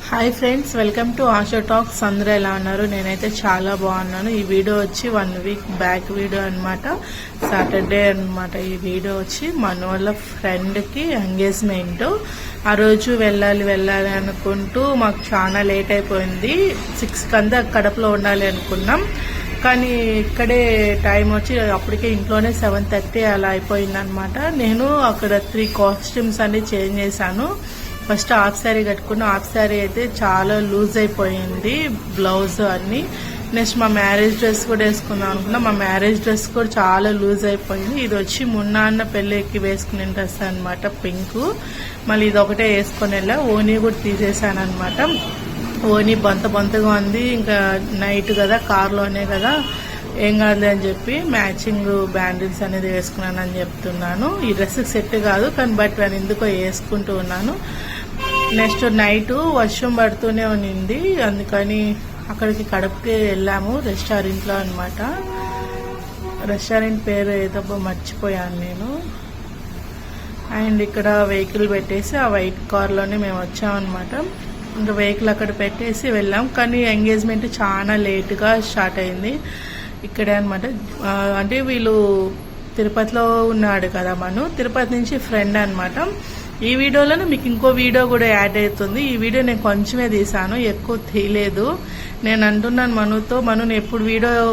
Hi friends, welcome to Asha talks. అందరూ ఎలా ఉన్నారు? నేనైతే చాలా బాగున్నాను. ఈ వీడియో వచ్చి 1 వీక్ బ్యాక్ వీడియో అనమాట. సాటర్డే అనమాట. ఈ వీడియో వచ్చి మన వాళ్ళ ఫ్రెండ్కి ఎంగేజ్మెంట్. ఆ రోజు వెళ్ళాలి అనుకుంటూ మాకు చాలా లేట్ అయిపోయింది. 6 కంతా కడపలో ఉండాలి అనుకున్నాం. కానీ ఇక్కడే టైం వచ్చి అప్పటికే ఇంట్లోనే 7:30 అలా అయిపోయింది అనమాట. నేను అక్కడ 3 కాస్ట్యూమ్స్ అన్ని చేంజ్ చేశాను. ఫస్ట్ హాఫ్ శారీ కట్టుకున్న. హాఫ్ శారీ అయితే చాలా లూజ్ అయిపోయింది, బ్లౌజ్ అన్ని. నెక్స్ట్ మా మ్యారేజ్ డ్రెస్ కూడా వేసుకుందాం అనుకున్నా. మా మ్యారేజ్ డ్రెస్ కూడా చాలా లూజ్ అయిపోయింది. ఇది వచ్చి మున్నాన్న పెళ్ళికి వేసుకునే డ్రెస్ అనమాట, పింక్. మళ్ళీ ఇది ఒకటే వేసుకొని వెళ్ళా. ఓనీ కూడా తీసేసాను అనమాట. ఓనీ బంతగా ఉంది. ఇంకా నైట్ కదా, కార్లోనే కదా, ఏం కాదులే అని చెప్పి మ్యాచింగ్ బ్యాండిల్స్ అనేది వేసుకున్నానని చెప్తున్నాను. ఈ డ్రెస్ సెట్ కాదు కానీ బట్ నేను ఎందుకో వేసుకుంటూ ఉన్నాను. నెక్స్ట్ నైట్ వర్షం పడుతూనే ఉన్నింది. అందుకని అక్కడికి కడపకి వెళ్ళాము, రెస్టారెంట్లో అనమాట. రెస్టారెంట్ పేరు ఏదో మర్చిపోయాను నేను. అండ్ ఇక్కడ వెహికల్ పెట్టేసి ఆ వైట్ కార్లోనే మేము వచ్చామన్నమాట. ఇంకా వెహికల్ అక్కడ పెట్టేసి వెళ్ళాం. కానీ ఎంగేజ్మెంట్ చాలా లేట్గా స్టార్ట్ అయింది ఇక్కడే అనమాట. అంటే వీళ్ళు తిరుపతిలో ఉన్నాడు కదా, తిరుపతి నుంచి ఫ్రెండ్ అనమాట. ఈ వీడియోలోనే మీకు ఇంకో వీడియో కూడా యాడ్ అవుతుంది. ఈ వీడియో నేను కొంచెమే తీసాను, ఎక్కువ తీయలేదు. నేను అంటున్నాను మనుతో, నేను ఎప్పుడు వీడియో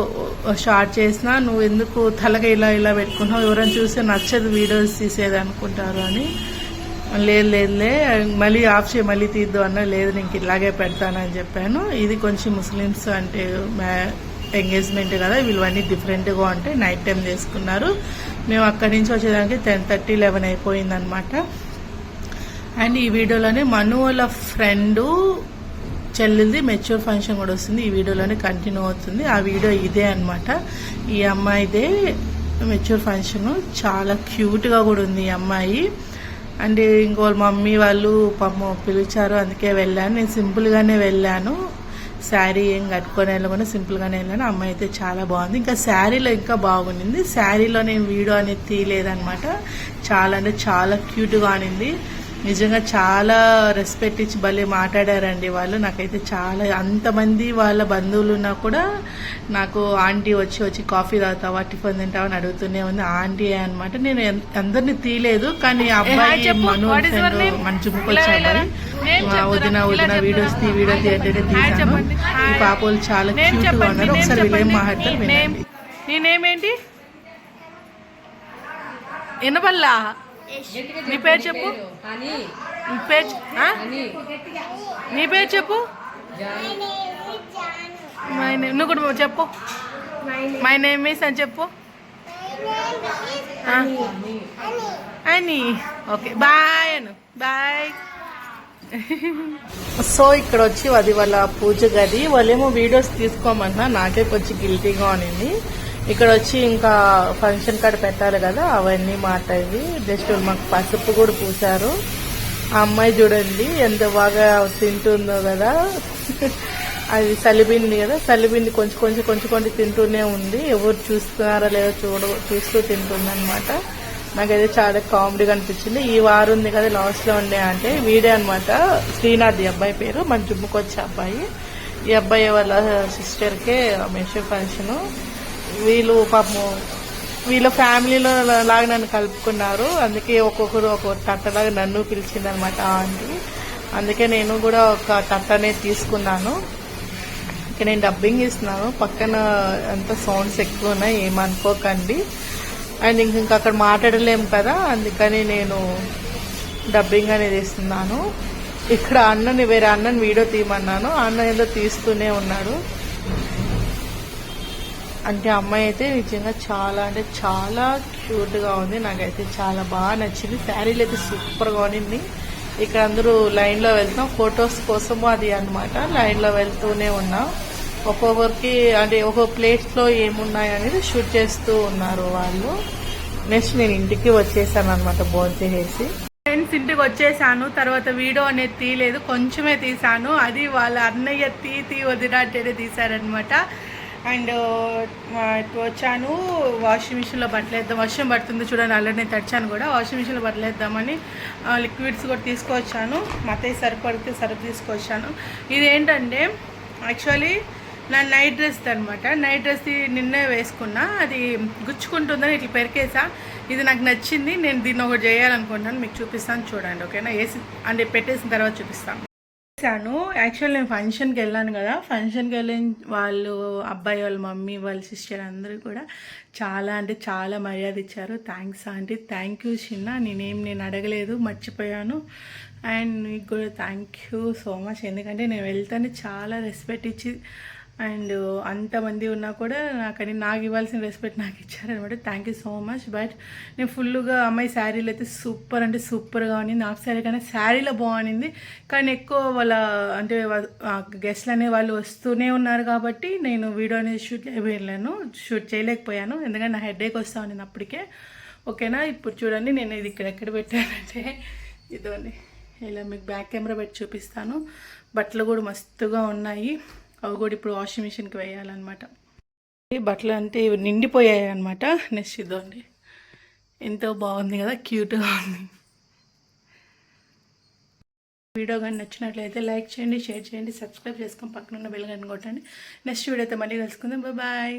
స్టార్ట్ చేసినా నువ్వు ఎందుకు తలగా ఇలా పెట్టుకున్నావు, ఎవరైనా చూస్తే నచ్చదు వీడియోస్ తీసేది అనుకుంటారు అని. లేదులే మళ్ళీ ఆఫ్ చేయి, మళ్ళీ తీద్దు అన్నా. లేదు నేను ఇలాగే పెడతానని చెప్పాను. ఇది కొంచెం ముస్లిమ్స్ అంటే ఎంగేజ్మెంట్ కదా, వీళ్ళవన్నీ డిఫరెంట్గా ఉంటాయి. నైట్ టైం చేసుకున్నారు. మేము అక్కడి నుంచి వచ్చేదానికి 10:30, 11 అయిపోయింది అనమాట. అండ్ ఈ వీడియోలోనే మను వాళ్ళ ఫ్రెండ్ చెల్లిది మెచ్యూర్ ఫంక్షన్ కూడా వస్తుంది. ఈ వీడియోలోనే కంటిన్యూ అవుతుంది. ఆ వీడియో ఇదే అనమాట. ఈ అమ్మాయిదే మెచ్యూర్ ఫంక్షన్. చాలా క్యూట్గా కూడా ఉంది ఈ అమ్మాయి. అండ్ ఇంకో మమ్మీ వాళ్ళు పాపం పిలిచారు, అందుకే వెళ్ళాను. నేను సింపుల్గానే వెళ్ళాను, శారీ ఏం కట్టుకొని వెళ్ళకుండా సింపుల్గానే వెళ్ళాను. అమ్మాయి అయితే చాలా బాగుంది. ఇంకా శారీలో ఇంకా బాగుండింది. శారీలో నేను వీడియో అనేది తీయలేదనమాట. చాలా అంటే చాలా క్యూట్గా అనింది. నిజంగా చాలా రెస్పెక్ట్ ఇచ్చి భలే మాట్లాడారండి వాళ్ళు. నాకైతే చాలా, అంతమంది వాళ్ళ బంధువులు ఉన్నా కూడా నాకు ఆంటీ వచ్చి కాఫీ తాగుతావా, టిఫిన్ తింటావా అని అడుగుతూనే ఉంది. ఆంటీ అనమాట. నేను అందరినీ తీయలేదు కానీ అబ్బాయి మను మంచి ముక్కొచ్చే అబ్బాయి వదిన వీడియోస్ వీడియో తీయంటే తీసాను. ఈ పాపలు చాలా క్యూట్గా ఉన్నారు. ఒకసారి వీళ్ళేం మాట్లాడతారు వినండి. నేనేమేంటి ఎనబల్లా, నీ పేరు చెప్పు. నీ పేరు చెప్పు. నువ్వు కూడా చెప్పు. మై నేమ్ ఈస్ అని చెప్పు. అని ఓకే, బాయ్ అను. బాయ్. సో ఇక్కడ వచ్చి అది వాళ్ళ పూజ గది. వాళ్ళేమో వీడియోస్ తీసుకోమన్నా, నాకే కొంచెం గిల్టీగా ఉన్నింది. ఇక్కడ వచ్చి ఇంకా ఫంక్షన్ కార్డ్ పెట్టాలి కదా, అవన్నీ మాట్లాడి జస్ట్ మాకు పసుపు కూడా పూసారు. ఆ అమ్మాయి చూడండి ఎంత బాగా తింటుందో కదా. అది సలిబింది కదా, సలిబింది కొంచెం తింటూనే ఉంది. ఎవరు చూస్తున్నారా లేదో చూస్తూ తింటుంది అనమాట. నాకైతే చాలా కామెడీగా అనిపించింది. ఈ వారం ఉంది కదా లాస్ట్ లో ఉండే అంటే వీడే అనమాట. శ్రీనాథ్ ఈ అబ్బాయి పేరు, మన జుమ్ముకొచ్చే అబ్బాయి. ఈ అబ్బాయి వాళ్ళ సిస్టర్కే మెషర్ ఫంక్షన్. వీళ్ళు పాపం వీళ్ళ ఫ్యామిలీలో లాగా నన్ను కలుపుకున్నారు. అందుకే ఒక్కొక్కరు ఒక్కొక్క తట్టలాగా నన్ను పిలిచింది అనమాట ఆంటీ. అందుకే నేను కూడా ఒక తట్టనే తీసుకున్నాను. ఇక నేను డబ్బింగ్ ఇస్తున్నాను, పక్కన అంత సౌండ్స్ ఎక్కువ ఉన్నాయి, ఏమనుకోకండి. అండ్ ఇంకా అక్కడ మాట్లాడలేము కదా, అందుకని నేను డబ్బింగ్ అనేది ఇస్తున్నాను. ఇక్కడ వేరే అన్నని వీడియో తీయమన్నాను, అన్న ఏదో తీస్తూనే ఉన్నాడు. అంటే అమ్మాయి అయితే నిజంగా చాలా అంటే చాలా క్యూట్గా ఉంది. నాకైతే చాలా బాగా నచ్చింది. శారీలు అయితే సూపర్గా ఉన్నింది. ఇక్కడ అందరూ లైన్లో వెళ్తాం ఫొటోస్ కోసము అది అనమాట. లైన్లో వెళ్తూనే ఉన్నాం. ఒక్కొక్కరికి అంటే ఒక్కొక్క ప్లేస్లో ఏమున్నాయి అనేది షూట్ చేస్తూ ఉన్నారు వాళ్ళు. నెక్స్ట్ నేను ఇంటికి వచ్చేసాను అనమాట, భోంచేసి. ఫ్రెండ్స్ ఇంటికి వచ్చేసాను. తర్వాత వీడియో అనేది తీయలేదు, కొంచెమే తీసాను. అది వాళ్ళ అన్నయ్య తీ వదినట్టేనే తీశారనమాట. అండ్ ఇప్పుడు వచ్చాను వాషింగ్ మిషన్లో బట్టలు వేద్దాం. వర్షం పడుతుంది చూడండి, ఆల్రెడీ నేను తడిచాను కూడా. వాషింగ్ మిషన్లో బట్టలు వేద్దామని లిక్విడ్స్ కూడా తీసుకొచ్చాను. మా అత్తయ్య సరిపడితే సరుకు తీసుకొచ్చాను. ఇదేంటంటే యాక్చువల్లీ నా నైట్ డ్రెస్ అనమాట. నైట్ డ్రెస్ నిన్నే వేసుకున్నా, అది గుచ్చుకుంటుందని ఇట్లా పెరికేసా. ఇది నాకు నచ్చింది, నేను దీన్ని ఒకటి చేయాలనుకుంటున్నాను. మీకు చూపిస్తాను చూడండి, ఓకేనా? వేసి అంటే పెట్టేసిన తర్వాత చూపిస్తాను. యాక్చువల్ నేను ఫంక్షన్కి వెళ్ళాను కదా, ఫంక్షన్కి వెళ్ళిన వాళ్ళు అబ్బాయి వాళ్ళ మమ్మీ వాళ్ళ సిస్టర్ అందరూ కూడా చాలా అంటే చాలా మర్యాద ఇచ్చారు. థ్యాంక్స్ ఆంటీ, థ్యాంక్ యూ చిన్న, నేను అడగలేదు, మర్చిపోయాను. అండ్ మీకు కూడా థ్యాంక్ యూ సో మచ్, ఎందుకంటే నేను వెళ్తానే చాలా రెస్పెక్ట్ ఇచ్చి అండ్ అంతమంది ఉన్నా కూడా నాకు ఇవ్వాల్సిన రెస్పెక్ట్ నాకు ఇచ్చారనమాట. Thank you so much. But నేను ఫుల్గా అమ్మాయి శారీలు అయితే సూపర్ అంటే సూపర్గా ఉంది. నాకు శారీ కానీ శారీలో బాగుంది, కానీ ఎక్కువ వాళ్ళ అంటే గెస్ట్లు అనే వాళ్ళు వస్తూనే ఉన్నారు కాబట్టి నేను వీడియో అనేది షూట్ చేయలేకపోయాను, ఎందుకంటే నా హెడేక్ వస్తూ ఉంది అప్పటికే. ఓకేనా? ఇప్పుడు చూడండి, నేను ఇది ఎక్కడ పెట్టానంటే ఇదోండి, ఇలా మీకు బ్యాక్ కెమెరా పెట్టి చూపిస్తాను. బట్టలు కూడా మస్తుగా ఉన్నాయి, అవి కూడా ఇప్పుడు వాషింగ్ మిషన్కి వేయాలన్నమాట. బట్టలు అంటే ఇవి నిండిపోయాయి అనమాట. నెక్స్ట్ ఇదండి, ఎంతో బాగుంది కదా, క్యూట్గా ఉంది. వీడియో కానీ నచ్చినట్లయితే లైక్ చేయండి, షేర్ చేయండి, సబ్స్క్రైబ్ చేసుకొని పక్కన ఉన్న బెల్ గంట కొట్టండి. నెక్స్ట్ వీడియో అయితే మళ్ళీ కలుసుకుందాం. బాయ్.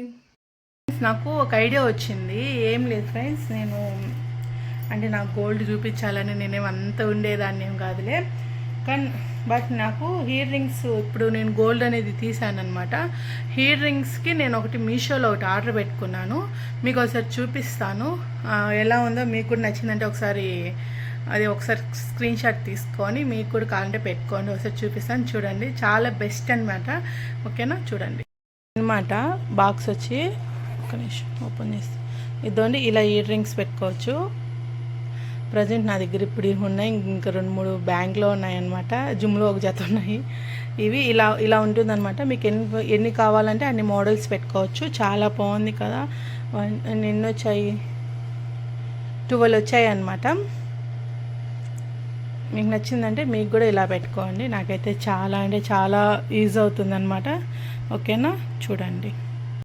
నాకు ఒక ఐడియా వచ్చింది. ఏం లేదు ఫ్రెండ్స్, నేను అంటే నాకు గోల్డ్ చూపించాలని నేనేమంతా ఉండేదాన్ని ఏం కాదులే, కానీ బట్ నాకు ఇయర్ రింగ్స్, ఇప్పుడు నేను గోల్డ్ అనేది తీసానమాట. ఇయర్ రింగ్స్కి నేను ఒకటి మీషోలో ఒకటి ఆర్డర్ పెట్టుకున్నాను, మీకు ఒకసారి చూపిస్తాను. ఎలా ఉందో, మీకు కూడా నచ్చిందంటే ఒకసారి స్క్రీన్ షాట్ తీసుకొని మీకు కూడా కావాలంటే పెట్టుకోండి. ఒకసారి చూపిస్తాను చూడండి, చాలా బెస్ట్ అనమాట. ఓకేనా? చూడండి అనమాట. బాక్స్ వచ్చి ఒక నిమిషం ఓపెన్ చేస్తాను. ఇదండి, ఇలా ఇయర్ రింగ్స్ పెట్టుకోవచ్చు. ప్రజెంట్ నా దగ్గర ఇప్పుడు ఇవి ఉన్నాయి, ఇంకా 2-3 బ్యాంక్లో ఉన్నాయన్నమాట. జుమ్లో ఒక జత ఉన్నాయి. ఇవి ఇలా ఉంటుందన్నమాట. మీకు ఎన్ని కావాలంటే అన్ని మోడల్స్ పెట్టుకోవచ్చు. చాలా బాగుంది కదా. ఎన్ని వచ్చాయి? 12 వచ్చాయి అన్నమాట. మీకు నచ్చిందంటే మీకు కూడా ఇలా పెట్టుకోండి. నాకైతే చాలా అంటే చాలా యూజ్ అవుతుందన్నమాట. ఓకేనా? చూడండి.